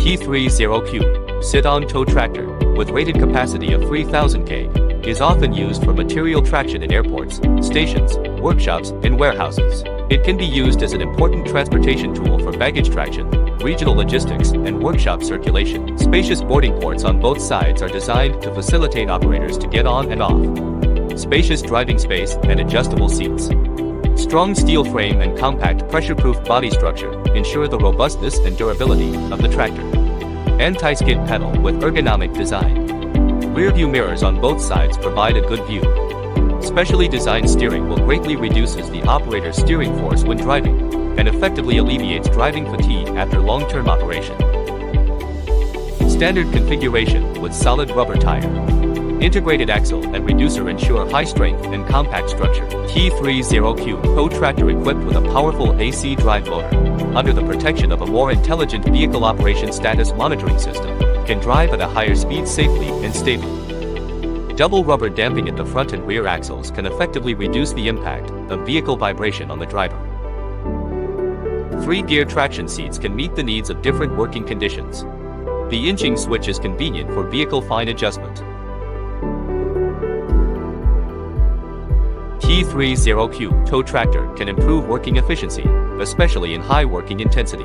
T30Q, sit-on tow tractor, with rated capacity of 3000 kg, is often used for material traction in airports, stations, workshops, and warehouses. It can be used as an important transportation tool for baggage traction, regional logistics, and workshop circulation. Spacious boarding ports on both sides are designed to facilitate operators to get on and off. Spacious driving space and adjustable seats. Strong steel frame and compact pressure-proof body structure ensure the robustness and durability of the tractor. Anti-skid pedal with ergonomic design. Rear-view mirrors on both sides provide a good view. Specially designed steering wheel greatly reduces the operator's steering force when driving, and effectively alleviates driving fatigue after long-term operation. Standard configuration with solid rubber tire. Integrated axle and reducer ensure high strength and compact structure. T30Q tow tractor equipped with a powerful AC drive motor, under the protection of a more intelligent vehicle operation status monitoring system, can drive at a higher speed safely and stably. Double rubber damping at the front and rear axles can effectively reduce the impact of vehicle vibration on the driver. 3-gear traction seats can meet the needs of different working conditions. The inching switch is convenient for vehicle fine adjustment. T30Q tow tractor can improve working efficiency, especially in high working intensity.